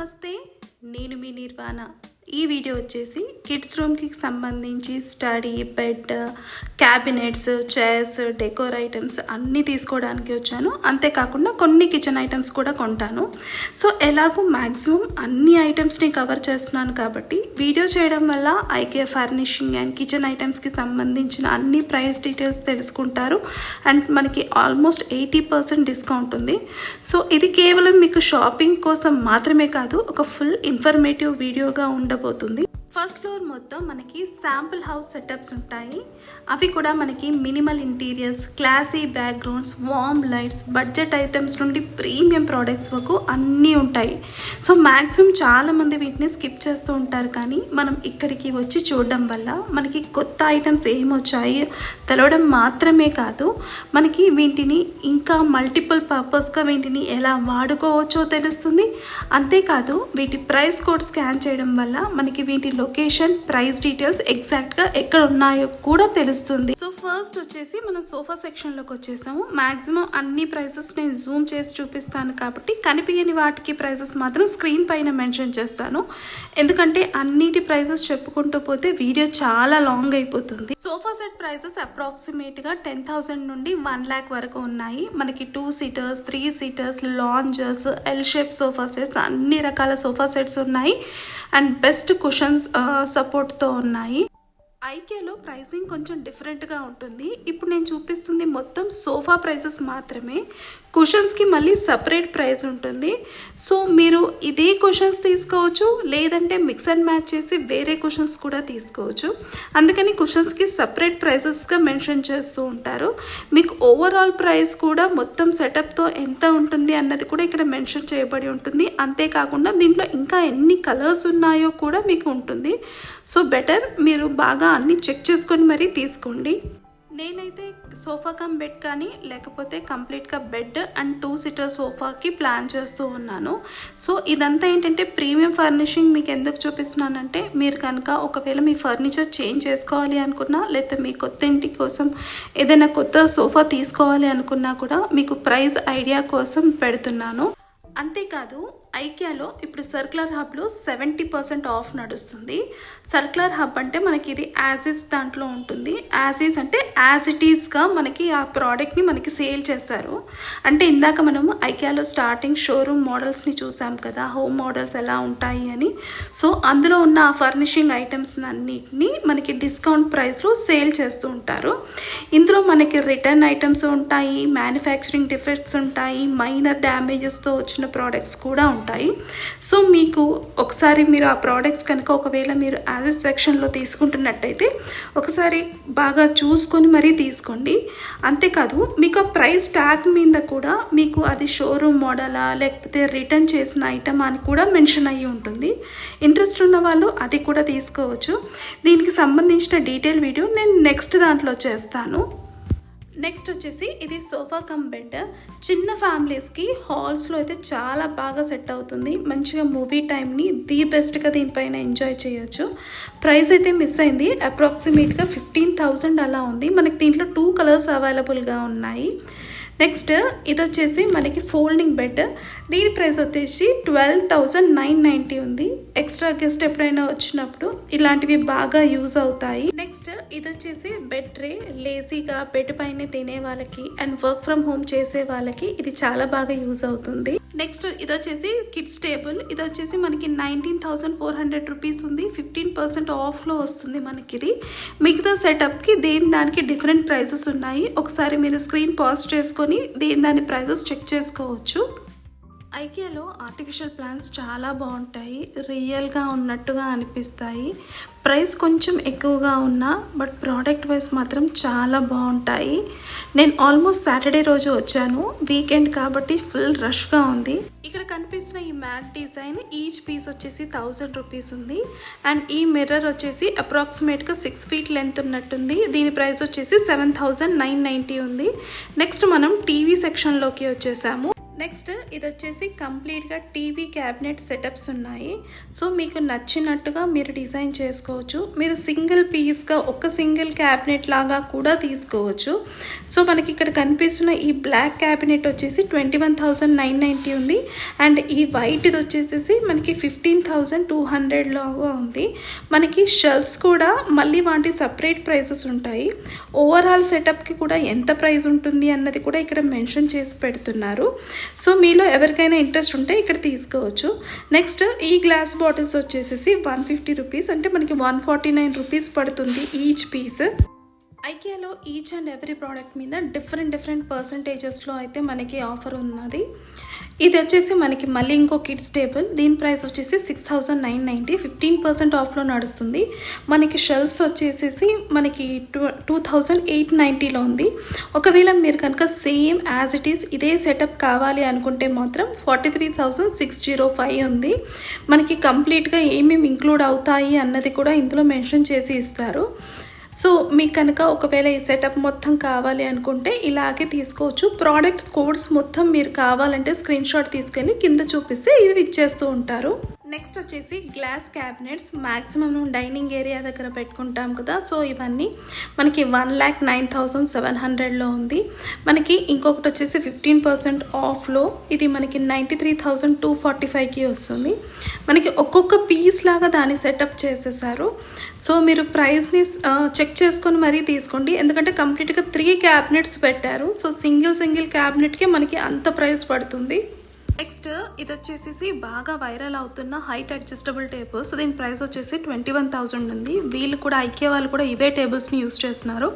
నమస్తే, నేను మీ నిర్వాణ. ఈ వీడియో వచ్చేసి కిడ్స్ రూమ్కి సంబంధించి study bed, cabinets, chairs, decor items అన్నీ తీసుకోవడానికి వచ్చాను. అంతేకాకుండా కొన్ని కిచెన్ ఐటమ్స్ కూడా కొంటాను. సో ఎలాగో మ్యాక్సిమం అన్ని ఐటమ్స్ని కవర్ చేస్తున్నాను కాబట్టి వీడియో చేయడం వల్ల ఐకే ఫర్నిషింగ్ అండ్ కిచెన్ ఐటమ్స్కి సంబంధించిన అన్ని ప్రైస్ డీటెయిల్స్ తెలుసుకుంటారు. అండ్ మనకి ఆల్మోస్ట్ 80% డిస్కౌంట్ ఉంది. సో ఇది కేవలం మీకు షాపింగ్ కోసం మాత్రమే కాదు, ఒక ఫుల్ ఇన్ఫర్మేటివ్ వీడియోగా ఉండబోతుంది. ఫస్ట్ ఫ్లోర్ మొత్తం మనకి శాంపుల్ హౌస్ సెటప్స్ ఉంటాయి. అవి కూడా మనకి minimal interiors, classy backgrounds, warm lights, budget items నుండి ప్రీమియం ప్రోడక్ట్స్ వరకు అన్నీ ఉంటాయి. సో మ్యాక్సిమం చాలామంది వీటిని స్కిప్ చేస్తూ ఉంటారు, కానీ మనం ఇక్కడికి వచ్చి చూడడం వల్ల మనకి కొత్త ఐటమ్స్ ఏమొచ్చాయి తెలవడం మాత్రమే కాదు, మనకి వీటిని ఇంకా మల్టిపుల్ పర్పస్గా వీటిని ఎలా వాడుకోవచ్చో తెలుస్తుంది. అంతేకాదు వీటి ప్రైస్ కోడ్ స్కాన్ చేయడం వల్ల మనకి వీటి లొకేషన్, ప్రైస్ డీటెయిల్స్ ఎగ్జాక్ట్గా ఎక్కడ ఉన్నాయో కూడా తెలుస్తుంది. సో ఫస్ట్ వచ్చేసి మనం సోఫా సెక్షన్లోకి వచ్చేసాము. మ్యాక్సిమం అన్ని ప్రైసెస్ నేను జూమ్ చేసి చూపిస్తాను కాబట్టి కనిపించని వాటికి ప్రైసెస్ మాత్రం స్క్రీన్ పైన మెన్షన్ చేస్తాను. ఎందుకంటే అన్నిటి ప్రైసెస్ చెప్పుకుంటూ పోతే వీడియో చాలా లాంగ్ అయిపోతుంది. సోఫా సెట్ ప్రైసెస్ అప్రాక్సిమేట్గా 10,000 నుండి 1 lakh వరకు ఉన్నాయి. మనకి 2 seaters, 3 seaters, loungers, L shape sofa sets, అన్ని రకాల సోఫా సెట్స్ ఉన్నాయి. అండ్ బెస్ట్ కుషన్స్ సపోర్ట్తో ఉన్నాయి. ఐకేలో ప్రైసింగ్ కొంచెం డిఫరెంట్గా ఉంటుంది. ఇప్పుడు నేను చూపిస్తుంది మొత్తం సోఫా ప్రైసెస్ మాత్రమే. కుషన్స్కి మళ్ళీ సపరేట్ ప్రైస్ ఉంటుంది. సో మీరు ఇదే కుషన్స్ తీసుకోవచ్చు, లేదంటే మిక్స్ అండ్ మ్యాచ్ చేసి వేరే కుషన్స్ కూడా తీసుకోవచ్చు. అందుకని కుషన్స్కి సపరేట్ ప్రైసెస్గా మెన్షన్ చేస్తూ ఉంటారు. మీకు ఓవరాల్ ప్రైస్ కూడా మొత్తం సెటప్తో ఎంత ఉంటుంది అన్నది కూడా ఇక్కడ మెన్షన్ చేయబడి ఉంటుంది. అంతేకాకుండా దీంట్లో ఇంకా ఎన్ని కలర్స్ ఉన్నాయో కూడా మీకు ఉంటుంది. సో బెటర్ మీరు బాగా అన్నీ చెక్ చేసుకొని మరీ తీసుకోండి. నేనైతే సోఫా కమ్ బెడ్ కానీ లేకపోతే కంప్లీట్గా బెడ్ అండ్ 2 seater సోఫాకి ప్లాన్ చేస్తూ ఉన్నాను. సో ఇదంతా ఏంటంటే ప్రీమియం ఫర్నిషింగ్ మీకు ఎందుకు చూపిస్తున్నానంటే, మీరు కనుక ఒకవేళ మీ ఫర్నిచర్ చేంజ్ చేసుకోవాలి అనుకున్నా, లేకపోతే మీ కొత్త ఇంటి కోసం ఏదైనా కొత్త సోఫా తీసుకోవాలి అనుకున్నా కూడా మీకు ప్రైస్ ఐడియా కోసం పెడుతున్నాను. అంతేకాదు ఐకియాలో ఇప్పుడు సర్క్యులర్ హబ్లో 70% ఆఫ్ నడుస్తుంది. సర్క్యులర్ హబ్ అంటే మనకి ఇది యాజ్ ఇస్ దాంట్లో ఉంటుంది. యాజ్ ఈజ్ అంటే యాజ్ ఇట్ ఈస్గా మనకి ఆ ప్రోడక్ట్ని మనకి సేల్ చేస్తారు. అంటే ఇందాక మనము ఐకియాలో స్టార్టింగ్ షోరూమ్ మోడల్స్ని చూసాం కదా, హోమ్ మోడల్స్ ఎలా ఉంటాయి అని. సో అందులో ఉన్న ఆ ఫర్నిషింగ్ ఐటమ్స్ అన్నిటినీ మనకి డిస్కౌంట్ ప్రైస్లో సేల్ చేస్తూ ఉంటారు. ఇందులో మనకి రిటర్న్ ఐటమ్స్ ఉంటాయి, మ్యానుఫ్యాక్చరింగ్ డిఫెక్ట్స్ ఉంటాయి, మైనర్ డ్యామేజెస్తో వచ్చిన ప్రోడక్ట్స్ కూడా ఉంటాయి. సో మీకు ఒకసారి మీరు ఆ ప్రోడక్ట్స్ కనుక ఒకవేళ మీరు యాజ్ ఎ సెక్షన్లో తీసుకుంటున్నట్టయితే ఒకసారి బాగా చూసుకొని మరీ తీసుకోండి. అంతేకాదు మీకు ఆ ప్రైస్ ట్యాగ్ మీద కూడా మీకు అది షోరూమ్ మోడలా లేకపోతే రిటర్న్ చేసిన ఐటమ్ అని కూడా మెన్షన్ అయ్యి ఉంటుంది. ఇంట్రెస్ట్ ఉన్న వాళ్ళు అది కూడా తీసుకోవచ్చు. దీనికి సంబంధించిన డీటెయిల్ వీడియో నేను నెక్స్ట్ దాంట్లో చేస్తాను. నెక్స్ట్ వచ్చేసి ఇది సోఫా కమ్ బెడ్. చిన్న ఫ్యామిలీస్కి హాల్స్లో అయితే చాలా బాగా సెట్ అవుతుంది. మంచిగా మూవీ టైంని ది బెస్ట్గా దీనిపైన ఎంజాయ్ చేయొచ్చు. ప్రైస్ అయితే మిస్ అయింది, అప్రాక్సిమేట్గా 15,000 అలా ఉంది. మనకి దీంట్లో 2 కలర్స్ అవైలబుల్గా ఉన్నాయి. నెక్స్ట్ ఇది వచ్చేసి మనకి ఫోల్డింగ్ బెడ్. దీని ప్రైస్ వచ్చేసి 12,990 ఉంది. ఎక్స్ట్రా గెస్ట్ ఎప్పుడైనా వచ్చినప్పుడు ఇలాంటివి బాగా యూజ్ అవుతాయి. నెక్స్ట్ ఇది వచ్చేసి బెడ్ ట్రే. లేజీగా బెడ్ పైన తినే వాళ్ళకి అండ్ వర్క్ ఫ్రమ్ హోమ్ చేసే వాళ్ళకి ఇది చాలా బాగా యూజ్ అవుతుంది. నెక్స్ట్ ఇది వచ్చేసి కిడ్స్ టేబుల్. ఇది వచ్చేసి మనకి 19,400 రూపీస్ ఉంది. 15% ఆఫ్లో వస్తుంది మనకి ఇది. మిగతా సెటప్కి దానికి డిఫరెంట్ ప్రైసెస్ ఉన్నాయి. ఒకసారి మీరు స్క్రీన్ పాజ్ చేసుకొని దాని ప్రైసెస్ చెక్ చేసుకోవచ్చు. ఐకియాలో ఆర్టిఫిషియల్ ప్లాంట్స్ చాలా బాగుంటాయి, రియల్గా ఉన్నట్టుగా అనిపిస్తాయి. ప్రైస్ కొంచెం ఎక్కువగా ఉన్నా బట్ ప్రోడక్ట్ వైజ్ మాత్రం చాలా బాగుంటాయి. నేను ఆల్మోస్ట్ సాటర్డే రోజు వచ్చాను, వీకెండ్ కాబట్టి ఫుల్ రష్గా ఉంది. ఇక్కడ కనిపిస్తున్న ఈ మ్యాట్ డిజైన్ ఈచ్ పీస్ వచ్చేసి 1,000 రూపీస్ ఉంది. అండ్ ఈ మిర్రర్ వచ్చేసి అప్రాక్సిమేట్గా 6 feet లెంత్ ఉన్నట్టుంది. దీని ప్రైస్ వచ్చేసి 7,990 ఉంది. నెక్స్ట్ మనం టీవీ సెక్షన్లోకి వచ్చేసాము. నెక్స్ట్ ఇది వచ్చేసి కంప్లీట్గా టీవీ క్యాబినెట్ సెటప్స్ ఉన్నాయి. సో మీకు నచ్చినట్టుగా మీరు డిజైన్ చేసుకోవచ్చు. మీరు సింగిల్ పీస్గా ఒక సింగిల్ క్యాబినెట్ లాగా కూడా తీసుకోవచ్చు. సో మనకి ఇక్కడ కనిపిస్తున్న ఈ బ్లాక్ క్యాబినెట్ వచ్చేసి 21,990 ఉంది. అండ్ ఈ వైట్ ఇది వచ్చేసి మనకి 15,200 లాగా ఉంది. మనకి షెల్ఫ్స్ కూడా మళ్ళీ వాటి సపరేట్ ప్రైసెస్ ఉంటాయి. ఓవరాల్ సెటప్కి కూడా ఎంత ప్రైస్ ఉంటుంది అన్నది కూడా ఇక్కడ మెన్షన్ చేసి పెడుతున్నారు. సో మీలో ఎవరికైనా ఇంట్రెస్ట్ ఉంటే ఇక్కడ తీసుకోవచ్చు. నెక్స్ట్ ఈ గ్లాస్ బాటిల్స్ వచ్చేసి 150 రూపీస్, అంటే మనకి 149 రూపీస్ పడుతుంది ఈచ్ పీస్. ఐకియాలో ఈచ్ అండ్ ఎవ్రీ ప్రోడక్ట్ మీద డిఫరెంట్ పర్సంటేజెస్లో అయితే మనకి ఆఫర్ ఉన్నది. ఇది వచ్చేసి మనకి మళ్ళీ ఇంకో కిడ్స్ టేబుల్. దీని ప్రైస్ వచ్చేసి 6,990, 15% ఆఫ్లో నడుస్తుంది. మనకి షెల్ఫ్స్ వచ్చేసి మనకి 2,890లో ఉంది. ఒకవేళ మీరు కనుక సేమ్ యాజ్ ఇట్ ఈస్ ఇదే సెటప్ కావాలి అనుకుంటే మాత్రం 43,605 ఉంది. మనకి కంప్లీట్గా ఏమేమి ఇంక్లూడ్ అవుతాయి అన్నది కూడా ఇందులో మెన్షన్ చేసి ఇస్తారు. సో మీకు కనుక ఒకవేళ ఈ సెటప్ మొత్తం కావాలి అనుకుంటే ఇలాగే తీసుకోవచ్చు. ప్రోడక్ట్స్ కోడ్స్ మొత్తం మీరు కావాలంటే స్క్రీన్ షాట్ తీసుకెళ్ళి కింద చూపిస్తే ఇది ఇచ్చేస్తూ ఉంటారు. నెక్స్ట్ వచ్చేసి glass cabinets. Maximum dining area దగ్గర పెట్టుకుంటాం కదా, సో ఇవన్నీ మనకి 1,09,700లో ఉంది. మనకి ఇంకొకటి వచ్చేసి 15% ఆఫ్లో ఇది మనకి 93,245కి వస్తుంది. మనకి ఒక్కొక్క పీస్ లాగా దాన్ని సెటప్ చేసేసారు. సో మీరు ప్రైస్ని చెక్ చేసుకొని మరీ తీసుకోండి, ఎందుకంటే కంప్లీట్గా 3 క్యాబినెట్స్ పెట్టారు. సో సింగిల్ క్యాబినెట్కే మనకి అంత ప్రైస్ పడుతుంది. నెక్స్ట్ ఇది వచ్చేసి బాగా వైరల్ అవుతున్న హైట్ అడ్జస్టబుల్ టేబుల్స్. దీని ప్రైస్ వచ్చేసి 21,000 ఉంది. వీళ్ళు కూడా ఐకియా వాళ్ళు కూడా ఇవే టేబుల్స్ని యూజ్ చేస్తున్నారు.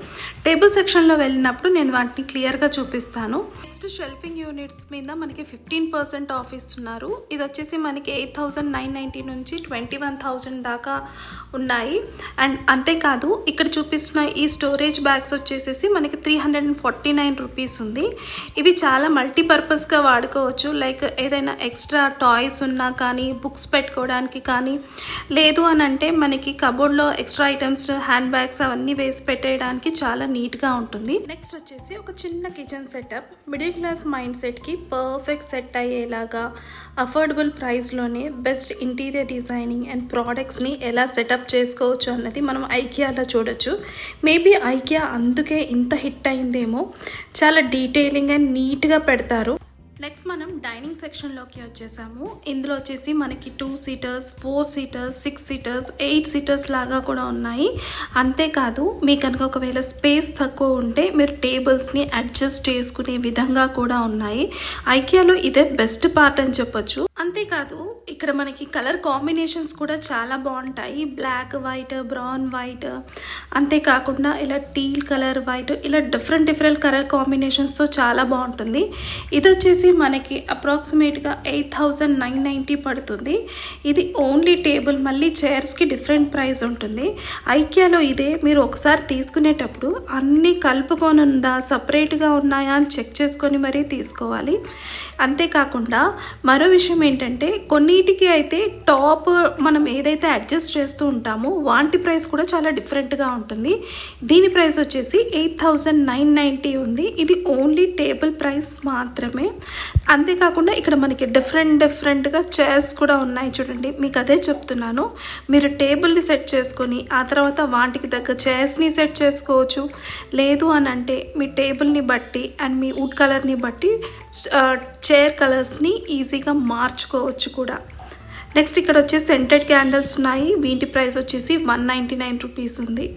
టేబుల్ సెక్షన్లో వెళ్ళినప్పుడు నేను వాటిని క్లియర్గా చూపిస్తాను. నెక్స్ట్ షెల్ఫింగ్ యూనిట్స్ మీద మనకి 15% ఆఫ్ ఇస్తున్నారు. ఇది వచ్చేసి మనకి 8,990 నుంచి 21,000 దాకా ఉన్నాయి. అండ్ అంతేకాదు ఇక్కడ చూపిస్తున్న ఈ స్టోరేజ్ బ్యాగ్స్ వచ్చేసి మనకి 349 రూపీస్ ఉంది. ఇవి చాలా మల్టీపర్పస్గా వాడుకోవచ్చు. లైక్ ఏదైనా ఎక్స్ట్రా టాయ్స్ ఉన్నా కానీ, బుక్స్ పెట్టుకోవడానికి కానీ, లేదు అని అంటే మనకి కబోర్డ్లో ఎక్స్ట్రా ఐటమ్స్, హ్యాండ్ బ్యాగ్స్ అవన్నీ వేసి పెట్టేయడానికి చాలా నీట్గా ఉంటుంది. నెక్స్ట్ వచ్చేసి ఒక చిన్న kitchen setup. Middle class mind సెట్కి పర్ఫెక్ట్ సెట్ అయ్యేలాగా అఫోర్డబుల్ ప్రైస్లోనే బెస్ట్ ఇంటీరియర్ డిజైనింగ్ అండ్ ప్రోడక్ట్స్ని ఎలా సెటప్ చేసుకోవచ్చు అన్నది మనం ఐకియాలో చూడొచ్చు. మేబీ ఐకియా అందుకే ఇంత హిట్ అయిందేమో. చాలా డీటెయిలింగ్ అండ్ నీట్గా పెడతారు. నెక్స్ట్ మనం డైనింగ్ సెక్షన్లోకి వచ్చేసాము. ఇందులో వచ్చేసి మనకి 2 సీటర్స్, 4 సీటర్స్, 6 సీటర్స్, 8 సీటర్స్ లాగా కూడా ఉన్నాయి. అంతేకాదు మీకు కనుక ఒకవేళ స్పేస్ తక్కువ ఉంటే మీరు టేబుల్స్ని అడ్జస్ట్ చేసుకునే విధంగా కూడా ఉన్నాయి. ఐకియాలో ఇదే బెస్ట్ పార్ట్ అని చెప్పొచ్చు. అంతేకాదు ఇక్కడ మనకి కలర్ కాంబినేషన్స్ కూడా చాలా బాగుంటాయి. బ్లాక్ వైట్, బ్రౌన్ వైట్, అంతేకాకుండా ఇలా టీల్ కలర్ వైట్, ఇలా డిఫరెంట్ కలర్ కాంబినేషన్స్తో చాలా బాగుంటుంది. ఇది వచ్చేసి మనకి అప్రాక్సిమేట్గా 8,990 పడుతుంది. ఇది ఓన్లీ టేబుల్. మళ్ళీ చైర్స్కి డిఫరెంట్ ప్రైస్ ఉంటుంది. ఐకియాలో ఇదే మీరు ఒకసారి తీసుకునేటప్పుడు అన్నీ కలుపుకొని ఉందా, సపరేట్గా ఉన్నాయా అని చెక్ చేసుకొని మరీ తీసుకోవాలి. అంతేకాకుండా మరో విషయం ఏంటంటే కొన్నిటికి అయితే టాప్ మనం ఏదైతే అడ్జస్ట్ చేస్తూ ఉంటామో వాటి ప్రైస్ కూడా చాలా డిఫరెంట్గా ఉంటుంది. దీని ప్రైస్ వచ్చేసి 8,990 ఉంది. ఇది ఓన్లీ టేబుల్ ప్రైస్ మాత్రమే. అంతేకాకుండా ఇక్కడ మనకి డిఫరెంట్గా చైర్స్ కూడా ఉన్నాయి. చూడండి, మీకు అదే చెప్తున్నాను. మీరు టేబుల్ని సెట్ చేసుకొని ఆ తర్వాత వాటికి తగ్గ చైర్స్ని సెట్ చేసుకోవచ్చు. లేదు అని అంటే మీ టేబుల్ని బట్టి అండ్ మీ వుడ్ కలర్ని బట్టి చైర్ కలర్స్ని ఈజీగా మార్చుకోవచ్చు కూడా. నెక్స్ట్ ఇక్కడ వచ్చేసి సెంటెడ్ క్యాండిల్స్ ఉన్నాయి. వీటి ప్రైస్ వచ్చేసి 199 రూపీస్ ఉంది.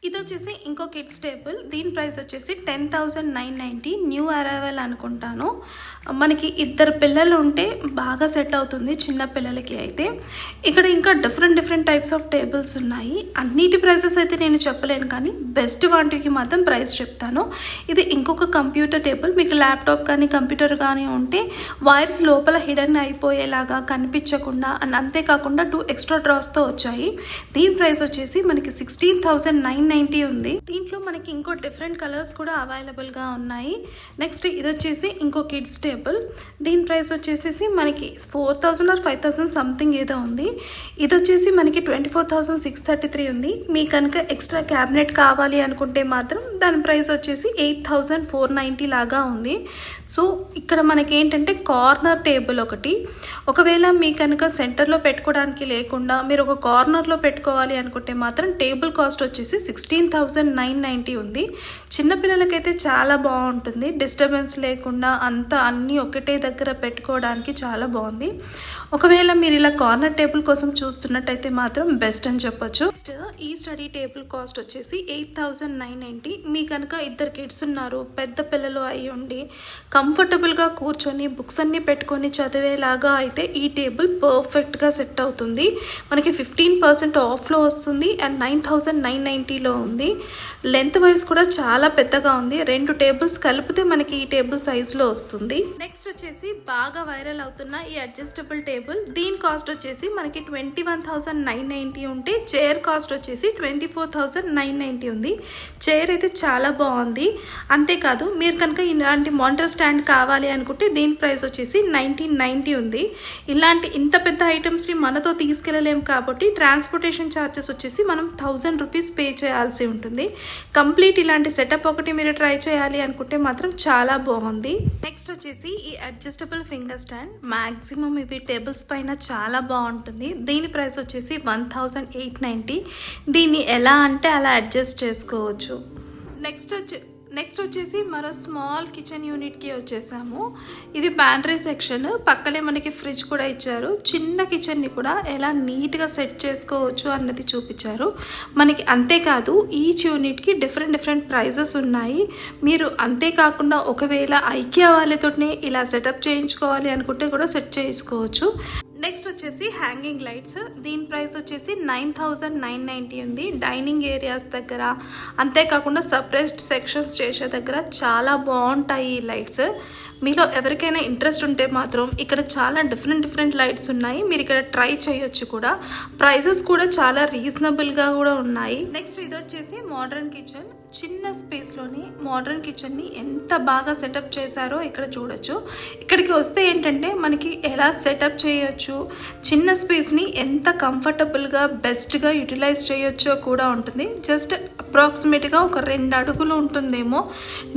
ఇది వచ్చేసి ఇంకో కిడ్స్ టేబుల్. దీని ప్రైస్ వచ్చేసి 10,990. న్యూ అరైవల్ అనుకుంటాను. మనకి 2 పిల్లలు ఉంటే బాగా సెట్ అవుతుంది చిన్న పిల్లలకి అయితే. ఇక్కడ ఇంకా డిఫరెంట్ టైప్స్ ఆఫ్ టేబుల్స్ ఉన్నాయి. అన్నిటి ప్రైసెస్ అయితే నేను చెప్పలేను, కానీ బెస్ట్ వాటికి మాత్రం ప్రైస్ చెప్తాను. ఇది ఇంకొక కంప్యూటర్ టేబుల్. మీకు ల్యాప్టాప్ కానీ కంప్యూటర్ కానీ ఉంటే వైర్స్ లోపల హిడెన్ అయిపోయేలాగా కనిపించకుండా, అండ్ అంతేకాకుండా 2 ఎక్స్ట్రా డ్రాస్తో వచ్చాయి. దీని ప్రైస్ వచ్చేసి మనకి 16,990 990 ఉంది. దీంట్లో మనకి ఇంకో డిఫరెంట్ కలర్స్ కూడా అవైలబుల్గా ఉన్నాయి. నెక్స్ట్ ఇది వచ్చేసి ఇంకో కిడ్స్ టేబుల్. దీని ప్రైస్ వచ్చేసి మనకి 4000 ఆర్ 5000 సంథింగ్ ఏదో ఉంది. ఇది వచ్చేసి మనకి 24,633 ఉంది. మీకు కనుక ఎక్స్ట్రా క్యాబినెట్ కావాలి అనుకుంటే మాత్రం దాని ప్రైస్ వచ్చేసి 8,490 లాగా ఉంది. సో ఇక్కడ మనకి ఏంటంటే కార్నర్ టేబుల్ ఒకటి, ఒకవేళ మీ కనుక సెంటర్లో పెట్టుకోవడానికి లేకుండా మీరు ఒక కార్నర్లో పెట్టుకోవాలి అనుకుంటే మాత్రం టేబుల్ కాస్ట్ వచ్చేసి 16,990 ఉంది. చిన్నపిల్లలకైతే చాలా బాగుంటుంది, డిస్టర్బెన్స్ లేకుండా అంతా అన్నీ ఒకటే దగ్గర పెట్టుకోవడానికి చాలా బాగుంది. ఒకవేళ మీరు ఇలా కార్నర్ టేబుల్ కోసం చూస్తున్నట్టయితే మాత్రం బెస్ట్ అని చెప్పొచ్చు. నెక్స్ట్ ఈ స్టడీ టేబుల్ కాస్ట్ వచ్చేసి 8,990. మీ కనుక ఇద్దరు కిడ్స్ ఉన్నారు, పెద్ద పిల్లలు అయి ఉండి కంఫర్టబుల్గా కూర్చొని బుక్స్ అన్నీ పెట్టుకొని చదివేలాగా అయితే ఈ టేబుల్ పర్ఫెక్ట్గా సెట్ అవుతుంది. మనకి 15% ఆఫ్లో వస్తుంది అండ్ 9,990లో ఉంది. లెంత్ వైజ్ కూడా చాలా పెద్దగా ఉంది. 2 టేబుల్స్ కలిపితే మనకి ఈ టేబుల్ సైజులో వస్తుంది. నెక్స్ట్ వచ్చేసి బాగా వైరల్ అవుతున్న ఈ అడ్జస్టబుల్ టేబుల్. దీని కాస్ట్ వచ్చేసి మనకి 21,990 ఉంటే చైర్ కాస్ట్ వచ్చేసి 24,990 ఉంది. చైర్ అయితే చాలా బాగుంది. అంతేకాదు మీరు కనుక ఇలాంటి మానిటర్ స్టాండ్ కావాలి అనుకుంటే దీని ప్రైస్ వచ్చేసి 1990 ఉంది. ఇలాంటి ఇంత పెద్ద ఐటమ్స్ని మనతో తీసుకెళ్ళలేము కాబట్టి ట్రాన్స్పోర్టేషన్ ఛార్జెస్ వచ్చేసి మనం 1000 రూపీస్ పే చేయాల్సి ఉంటుంది. కంప్లీట్ ఇలాంటి సెటప్ ఒకటి మీరు ట్రై చేయాలి అనుకుంటే మాత్రం చాలా బాగుంది. నెక్స్ట్ వచ్చేసి ఈ అడ్జస్టబుల్ ఫింగర్ స్టాండ్. మ్యాక్సిమం ఇవి టేబుల్స్ పైన చాలా బాగుంటుంది. దీని ప్రైస్ వచ్చేసి 1,890. దీన్ని ఎలా అంటే అలా అడ్జస్ట్ చేసుకోవచ్చు. నెక్స్ట్ వచ్చేసి మరో స్మాల్ కిచెన్ యూనిట్కి వచ్చేసాము. ఇది ప్యాంట్రీ సెక్షన్, పక్కనే మనకి ఫ్రిడ్జ్ కూడా ఇచ్చారు. చిన్న కిచెన్ని కూడా ఎలా నీట్గా సెట్ చేసుకోవచ్చు అన్నది చూపించారు మనకి. అంతేకాదు ఈచ్ యూనిట్కి డిఫరెంట్ ప్రైజెస్ ఉన్నాయి. మీరు అంతేకాకుండా ఒకవేళ ఐకియా వాళ్ళతోనే ఇలా సెటప్ చేయించుకోవాలి అనుకుంటే కూడా సెట్ చేయించుకోవచ్చు. నెక్స్ట్ వచ్చేసి హ్యాంగింగ్ లైట్స్. దీని ప్రైస్ వచ్చేసి 9,990 ఉంది. డైనింగ్ ఏరియాస్ దగ్గర, అంతేకాకుండా సపరేట్ సెక్షన్స్ చేసే దగ్గర చాలా బాగుంటాయి ఈ లైట్స్. మీలో ఎవరికైనా ఇంట్రెస్ట్ ఉంటే మాత్రం ఇక్కడ చాలా డిఫరెంట్ లైట్స్ ఉన్నాయి. మీరు ఇక్కడ ట్రై చేయొచ్చు కూడా. ప్రైజెస్ కూడా చాలా రీజనబుల్గా కూడా ఉన్నాయి. నెక్స్ట్ ఇది వచ్చేసి మోడర్న్ కిచెన్. చిన్న స్పేస్లోని మోడర్న్ కిచెన్ని ఎంత బాగా సెటప్ చేశారో ఇక్కడ చూడొచ్చు. ఇక్కడికి వస్తే ఏంటంటే మనకి ఎలా సెటప్ చేయొచ్చు, చిన్న స్పేస్ని ఎంత కంఫర్టబుల్గా బెస్ట్గా యూటిలైజ్ చేయొచ్చో కూడా ఉంటుంది. జస్ట్ అప్రాక్సిమేట్గా ఒక 2 అడుగులు ఉంటుందేమో.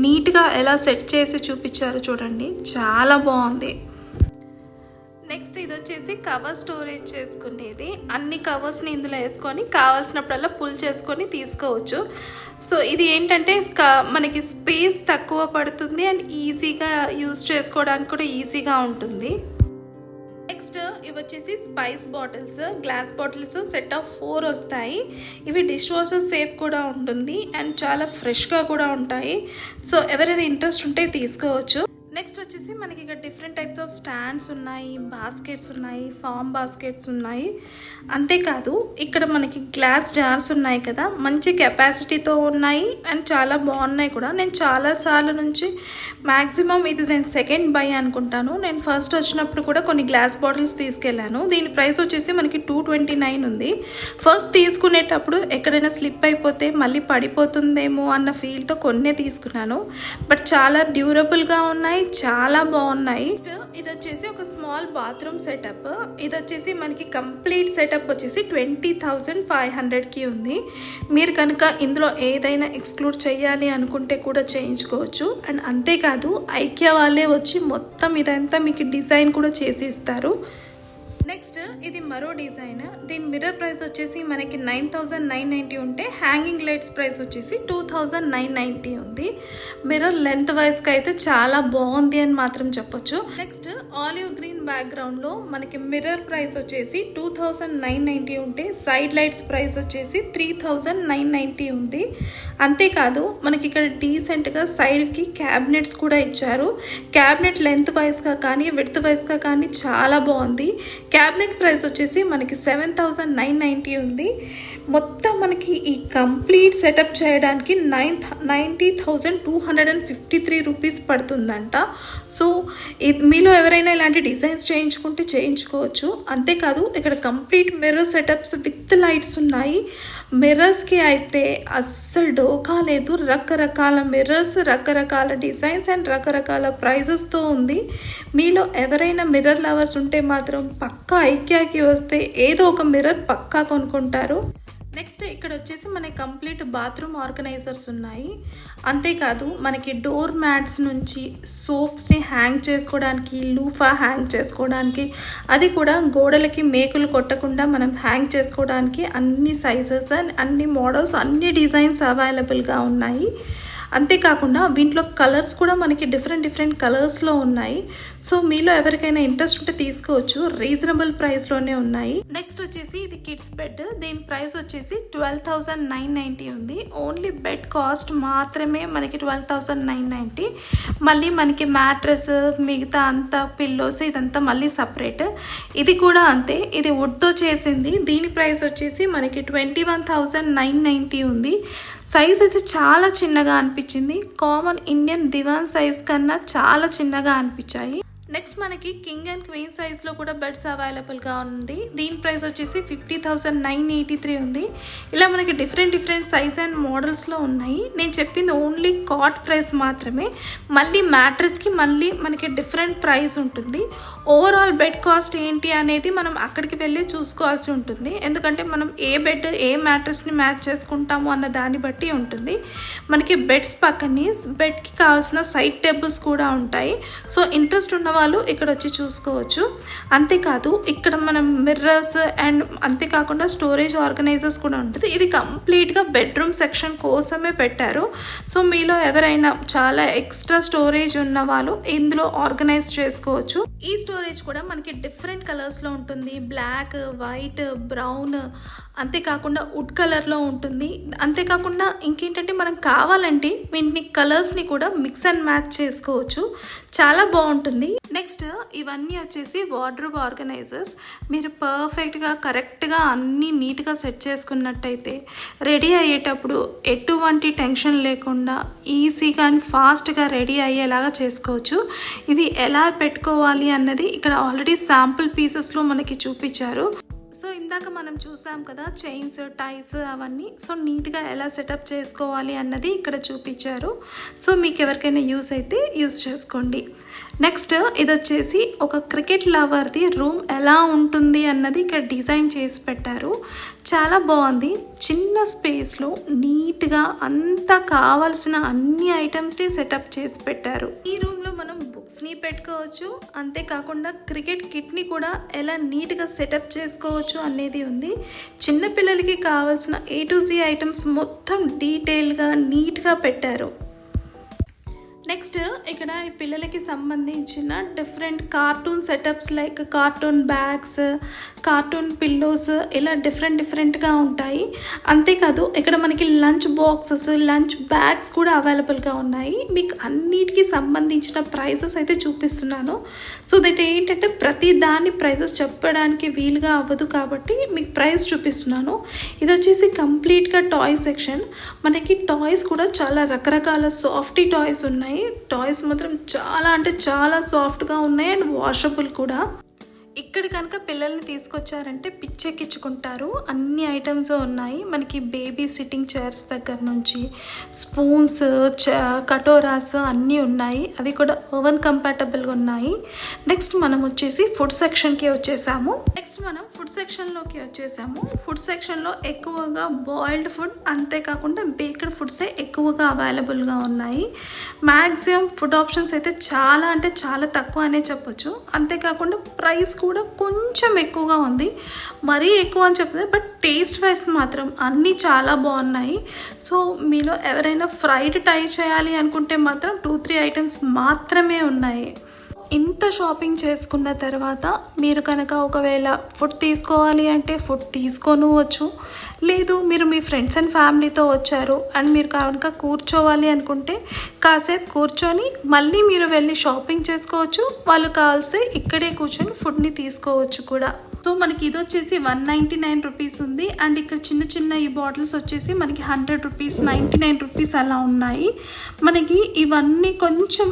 నీట్గా ఎలా సెట్ చేసి చూపించారు చూడండి, చాలా బాగుంది. నెక్స్ట్ ఇది వచ్చేసి కవర్ స్టోరేజ్ చేసుకునేది. అన్ని కవర్స్ని ఇందులో వేసుకొని కావాల్సినప్పుడల్లా పుల్ చేసుకొని తీసుకోవచ్చు. సో ఇది ఏంటంటే మనకి స్పేస్ తక్కువ పడుతుంది అండ్ ఈజీగా యూజ్ చేసుకోవడానికి కూడా ఈజీగా ఉంటుంది. నెక్స్ట్ ఇవి వచ్చేసి spice bottles, glass bottles set of 4 వస్తాయి. ఇవి డిష్ వాషర్ సేఫ్ కూడా ఉంటుంది అండ్ చాలా ఫ్రెష్గా కూడా ఉంటాయి. సో ఎవరైనా ఇంట్రెస్ట్ ఉంటే తీసుకోవచ్చు. నెక్స్ట్ వచ్చేసి మనకి ఇక్కడ డిఫరెంట్ టైప్స్ ఆఫ్ స్టాండ్స్ ఉన్నాయి, బాస్కెట్స్ ఉన్నాయి, ఫామ్ బాస్కెట్స్ ఉన్నాయి. అంతేకాదు ఇక్కడ మనకి గ్లాస్ జార్స్ ఉన్నాయి కదా, మంచి కెపాసిటీతో ఉన్నాయి అండ్ చాలా బాగున్నాయి కూడా. నేను చాలాసార్లు నుంచి మ్యాక్సిమం ఇది నేను సెకండ్ బై అనుకుంటాను. నేను ఫస్ట్ వచ్చినప్పుడు కూడా కొన్ని గ్లాస్ బాటిల్స్ తీసుకెళ్ళాను. దీని ప్రైస్ వచ్చేసి మనకి 229 ఉంది. ఫస్ట్ తీసుకునేటప్పుడు ఎక్కడైనా స్లిప్ అయిపోతే మళ్ళీ పడిపోతుందేమో అన్న ఫీల్తో కొన్నే తీసుకున్నాను. బట్ చాలా డ్యూరబుల్గా ఉన్నాయి, చాలా బాగున్నాయి. ఇది వచ్చేసి ఒక స్మాల్ బాత్రూమ్ సెటప్. ఇది వచ్చేసి మనకి కంప్లీట్ సెటప్ వచ్చేసి 20,500కి ఉంది. మీరు కనుక ఇందులో ఏదైనా ఎక్స్క్లూడ్ చేయాలి అనుకుంటే కూడా చేయించుకోవచ్చు. అండ్ అంతేకాదు ఐకియా వాళ్ళే వచ్చి మొత్తం ఇదంతా మీకు డిజైన్ కూడా చేసి ఇస్తారు. నెక్స్ట్ ఇది మరో డిజైన్. దీని మిర్రర్ ప్రైస్ వచ్చేసి మనకి 9,990 ఉంటే హ్యాంగింగ్ లైట్స్ ప్రైస్ వచ్చేసి 2,990 ఉంది. మిర్రర్ లెంత్ వైజ్గా అయితే చాలా బాగుంది అని మాత్రం చెప్పొచ్చు. నెక్స్ట్ ఆలివ్ గ్రీన్ బ్యాక్గ్రౌండ్లో మనకి మిర్రర్ ప్రైస్ వచ్చేసి 2,990 ఉంటే సైడ్ లైట్స్ ప్రైస్ వచ్చేసి 3,990 ఉంది. అంతేకాదు మనకి ఇక్కడ డీసెంట్గా సైడ్కి క్యాబినెట్స్ కూడా ఇచ్చారు. క్యాబినెట్ లెంత్ వైజ్గా కానీ విడ్త్ వైజ్గా కానీ చాలా బాగుంది. క్యాబినెట్ ప్రైస్ వచ్చేసి మనకి 7,990 ఉంది. మొత్తం మనకి ఈ కంప్లీట్ సెటప్ చేయడానికి 90,253 రూపీస్ పడుతుందంట. సో మీలో ఎవరైనా ఇలాంటి డిజైన్స్ చేయించుకుంటే చేయించుకోవచ్చు. అంతేకాదు ఇక్కడ complete mirror setups with lights ఉన్నాయి. మిర్రర్స్కి అయితే అస్సలు డోకా లేదు. రకరకాల మిర్రర్స్, రకరకాల డిజైన్స్ అండ్ రకరకాల ప్రైజెస్తో ఉంది. మీలో ఎవరైనా మిర్రర్ లవర్స్ ఉంటే మాత్రం పక్కా ఐకియాకి వస్తే ఏదో ఒక మిర్రర్ పక్కా కొనుక్కుంటారు. నెక్స్ట్ ఇక్కడ వచ్చేసి మనకి కంప్లీట్ బాత్రూమ్ ఆర్గనైజర్స్ ఉన్నాయి. అంతేకాదు మనకి డోర్ మ్యాట్స్ నుంచి సోప్స్ని హ్యాంగ్ చేసుకోవడానికి, లూఫా హ్యాంగ్ చేసుకోవడానికి, అది కూడా గోడలకి మేకులు కొట్టకుండా మనం హ్యాంగ్ చేసుకోవడానికి అన్ని సైజెస్ అండ్ అన్ని మోడల్స్, అన్ని డిజైన్స్ అవైలబుల్గా ఉన్నాయి. అంతేకాకుండా వీటిలో కలర్స్ కూడా మనకి డిఫరెంట్ కలర్స్లో ఉన్నాయి. సో మీలో ఎవరికైనా ఇంట్రెస్ట్ ఉంటే తీసుకోవచ్చు, రీజనబుల్ ప్రైస్లోనే ఉన్నాయి. నెక్స్ట్ వచ్చేసి ఇది కిడ్స్ బెడ్. దీని ప్రైస్ వచ్చేసి 12,990 ఉంది. ఓన్లీ బెడ్ కాస్ట్ మాత్రమే మనకి 12,990. మళ్ళీ మనకి మ్యాట్రెస్, మిగతా అంతా పిల్లోస్ ఇదంతా మళ్ళీ సపరేట్. ఇది కూడా అంతే, ఇది వుడ్తో చేసింది. దీని ప్రైస్ వచ్చేసి మనకి 21,990 ఉంది. సైజ్ అయితే చాలా చిన్నగా అనిపించింది. కామన్ ఇండియన్ దివాన్ సైజ్ కన్నా చాలా చిన్నగా అనిపించాయి. నెక్స్ట్ మనకి కింగ్ అండ్ క్వీన్ సైజ్లో కూడా బెడ్స్ అవైలబుల్గా ఉంది. దీని ప్రైస్ వచ్చేసి 50,983 ఉంది. ఇలా మనకి డిఫరెంట్ సైజ్ అండ్ మోడల్స్లో ఉన్నాయి. నేను చెప్పింది ఓన్లీ కాట్ ప్రైస్ మాత్రమే. మళ్ళీ మ్యాట్రెస్కి మళ్ళీ మనకి డిఫరెంట్ ప్రైస్ ఉంటుంది. ఓవరాల్ బెడ్ కాస్ట్ ఏంటి అనేది మనం అక్కడికి వెళ్ళి చూసుకోవాల్సి ఉంటుంది. ఎందుకంటే మనం ఏ బెడ్ ఏ మ్యాట్రెస్ని మ్యాచ్ చేసుకుంటాము అన్న దాన్ని బట్టి ఉంటుంది. మనకి బెడ్స్ పక్కనే బెడ్కి కావాల్సిన సైడ్ టేబుల్స్ కూడా ఉంటాయి. సో ఇంట్రెస్ట్ ఉన్న వాళ్ళు ఇక్కడ వచ్చి చూసుకోవచ్చు. అంతేకాదు ఇక్కడ మనం మిర్రర్స్ అండ్ అంతేకాకుండా స్టోరేజ్ ఆర్గనైజర్స్ కూడా ఉంటుంది. ఇది కంప్లీట్గా బెడ్రూమ్ సెక్షన్ కోసమే పెట్టారు. సో మీలో ఎవరైనా చాలా ఎక్స్ట్రా స్టోరేజ్ ఉన్న వాళ్ళు ఇందులో ఆర్గనైజ్ చేసుకోవచ్చు. ఈ స్టోరేజ్ కూడా మనకి డిఫరెంట్ కలర్స్లో ఉంటుంది. బ్లాక్, వైట్, బ్రౌన్, అంతేకాకుండా వుడ్ కలర్లో ఉంటుంది. అంతేకాకుండా ఇంకేంటంటే మనం కావాలంటే వీటిని కలర్స్ని కూడా మిక్స్ అండ్ మ్యాచ్ చేసుకోవచ్చు. చాలా బాగుంటుంది. నెక్స్ట్ ఇవన్నీ వచ్చేసి వార్డ్రోబ్ ఆర్గనైజర్స్. మీరు పర్ఫెక్ట్గా కరెక్ట్గా అన్నీ నీట్గా సెట్ చేసుకున్నట్టయితే రెడీ అయ్యేటప్పుడు ఎటువంటి టెన్షన్ లేకుండా ఈజీగా అండ్ ఫాస్ట్గా రెడీ అయ్యేలాగా చేసుకోవచ్చు. ఇవి ఎలా పెట్టుకోవాలి అన్నది ఇక్కడ ఆల్రెడీ శాంపుల్ పీసెస్లో మనకి చూపించారు. సో ఇందాక మనం చూసాం కదా చైన్స్, టైస్ అవన్నీ. సో నీట్గా ఎలా సెటప్ చేసుకోవాలి అన్నది ఇక్కడ చూపించారు. సో మీకు ఎవరికైనా యూస్ అయితే యూస్ చేసుకోండి. నెక్స్ట్ ఇది వచ్చేసి ఒక క్రికెట్ లవర్ది రూమ్ ఎలా ఉంటుంది అన్నది ఇక్కడ డిజైన్ చేసి పెట్టారు. చాలా బాగుంది. చిన్న స్పేస్లో నీట్గా అంతా కావాల్సిన అన్ని ఐటమ్స్ని సెటప్ చేసి పెట్టారు. ఈ రూమ్లో మనం బుక్స్ని పెట్టుకోవచ్చు. అంతేకాకుండా క్రికెట్ కిట్ని కూడా ఎలా నీట్గా సెటప్ చేసుకోవచ్చు అనేది ఉంది. చిన్నపిల్లలకి కావాల్సిన A to Z ఐటమ్స్ మొత్తం డీటెయిల్గా నీట్గా పెట్టారు. నెక్స్ట్ ఇక్కడ ఈ పిల్లలకి సంబంధించిన different cartoon setups like cartoon bags, cartoon pillows ఇలా డిఫరెంట్గా ఉంటాయి. అంతేకాదు ఇక్కడ మనకి లంచ్ బాక్సెస్, లంచ్ బ్యాగ్స్ కూడా అవైలబుల్గా ఉన్నాయి. మీకు అన్నిటికీ సంబంధించిన ప్రైజెస్ అయితే చూపిస్తున్నాను. సో దట్ ఏంటంటే ప్రతి దాని ప్రైజెస్ చెప్పడానికి వీలుగా అవ్వదు కాబట్టి మీకు ప్రైస్ చూపిస్తున్నాను. ఇది వచ్చేసి కంప్లీట్గా టాయ్ సెక్షన్. మనకి టాయ్స్ కూడా చాలా రకరకాల సాఫ్టీ టాయ్స్ ఉన్నాయి. టాయ్స్ మాత్రం చాలా అంటే చాలా సాఫ్ట్గా ఉన్నాయి అండ్ వాషబుల్ కూడా. ఇక్కడ కనుక పిల్లల్ని తీసుకొచ్చారంటే పిచ్చెక్కించుకుంటారు. అన్ని ఐటమ్స్ ఉన్నాయి. మనకి బేబీ సిట్టింగ్ చైర్స్ దగ్గర నుంచి స్పూన్స్, కటోరాస్ అన్నీ ఉన్నాయి. అవి కూడా ఓవెన్ కంపాటబుల్గా ఉన్నాయి. నెక్స్ట్ మనం వచ్చేసి ఫుడ్ సెక్షన్కి వచ్చేసాము. ఫుడ్ సెక్షన్లో ఎక్కువగా బాయిల్డ్ ఫుడ్, అంతేకాకుండా బేక్డ్ ఫుడ్సే ఎక్కువగా అవైలబుల్గా ఉన్నాయి. మ్యాక్సిమం ఫుడ్ ఆప్షన్స్ అయితే చాలా అంటే చాలా తక్కువ అనే చెప్పొచ్చు. అంతేకాకుండా ప్రైస్ కూడా కొంచెం ఎక్కువగా ఉంది. మరీ ఎక్కువ అని చెప్పలేదు, బట్ టేస్ట్ వైస్ మాత్రం అన్నీ చాలా బాగున్నాయి. సో మీలో ఎవరైనా ఫ్రైడ్ ట్రై చేయాలి అనుకుంటే మాత్రం 2-3 ఐటమ్స్ మాత్రమే ఉన్నాయి. ఇంత షాపింగ్ చేసుకున్న తర్వాత మీరు కనుక ఒకవేళ ఫుడ్ తీసుకోవాలి అంటే ఫుడ్ తీసుకోవచ్చు. లేదు మీరు మీ ఫ్రెండ్స్ అండ్ ఫ్యామిలీతో వచ్చారు అండ్ మీరు కనుక కూర్చోవాలి అనుకుంటే కాసేపు కూర్చొని మళ్ళీ మీరు వెళ్ళి షాపింగ్ చేసుకోవచ్చు. వాళ్ళు కావాల్సి ఇక్కడే కూర్చొని ఫుడ్ని తీసుకోవచ్చు కూడా. సో సో మనకి ఇది వచ్చేసి 199 రూపీస్ ఉంది. అండ్ ఇక్కడ చిన్న చిన్న ఈ బాటిల్స్ వచ్చేసి మనకి 100 రూపీస్, 99 రూపీస్ అలా ఉన్నాయి. మనకి ఇవన్నీ కొంచెం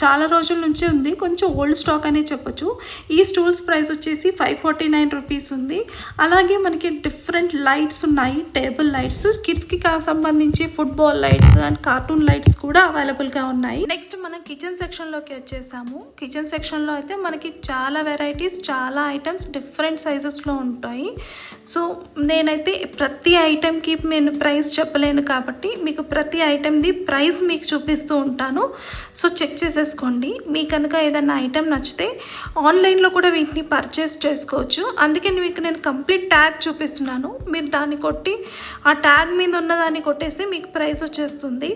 చాలా రోజుల నుంచి ఉంది, కొంచెం ఓల్డ్ స్టాక్ అనే చెప్పొచ్చు. ఈ స్టూల్స్ ప్రైస్ వచ్చేసి 549 రూపీస్ ఉంది. అలాగే మనకి డిఫరెంట్ లైట్స్ ఉన్నాయి, టేబుల్ లైట్స్, కిడ్స్కి సంబంధించి football lights and cartoon lights కూడా అవైలబుల్గా ఉన్నాయి. నెక్స్ట్ మనం కిచెన్ సెక్షన్లోకి వచ్చేసాము. కిచెన్ సెక్షన్లో అయితే మనకి చాలా వెరైటీస్, చాలా ఐటమ్స్ డిఫరెంట్ సైజెస్లో ఉంటాయి. సో నేనైతే ప్రతి ఐటెంకి నేను ప్రైస్ చెప్పలేను కాబట్టి మీకు ప్రతి ఐటెంది ప్రైస్ మీకు చూపిస్తూ ఉంటాను. సో చెక్ చేసేసుకోండి. మీకు కనుక ఏదైనా ఐటెం నచ్చితే ఆన్లైన్లో కూడా వీటిని పర్చేస్ చేసుకోవచ్చు. అందుకే మీకు నేను కంప్లీట్ ట్యాగ్ చూపిస్తున్నాను. మీరు దాన్ని కొట్టి ఆ ట్యాగ్ మీద ఉన్నదాన్ని కొట్టేస్తే మీకు ప్రైస్ వచ్చేస్తుంది.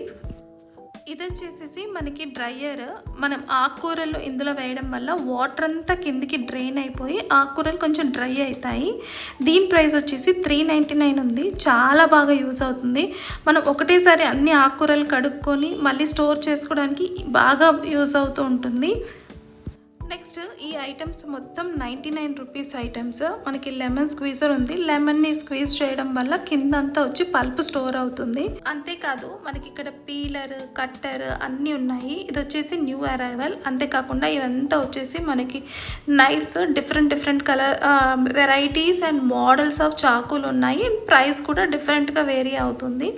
ఇది వచ్చేసి మనకి డ్రయర్. మనం ఆకుకూరలు ఇందులో వేయడం వల్ల వాటర్ అంతా కిందికి డ్రైన్ అయిపోయి ఆకుకూరలు కొంచెం డ్రై అవుతాయి. దీని ప్రైస్ వచ్చేసి 399 ఉంది. చాలా బాగా యూజ్ అవుతుంది. మనం ఒకటేసారి అన్ని ఆకుకూరలు కడుక్కొని మళ్ళీ స్టోర్ చేసుకోవడానికి బాగా యూజ్ అవుతూ ఉంటుంది. నెక్స్ట్ ఈ ఐటమ్స్ మొత్తం 99 రూపీస్ ఐటమ్స్. మనకి లెమన్ స్క్వీజర్ ఉంది. లెమన్ని స్క్వీజ్ చేయడం వల్ల కిందంతా వచ్చి పల్ప్ స్టోర్ అవుతుంది. అంతేకాదు మనకి ఇక్కడ పీలర్, కట్టర్ అన్నీ ఉన్నాయి. ఇది వచ్చేసి న్యూ అరైవల్. అంతేకాకుండా ఇవంతా వచ్చేసి మనకి knifes, different colour varieties and models of చాకులు ఉన్నాయి. ప్రైస్ కూడా డిఫరెంట్గా వేరీ అవుతుంది.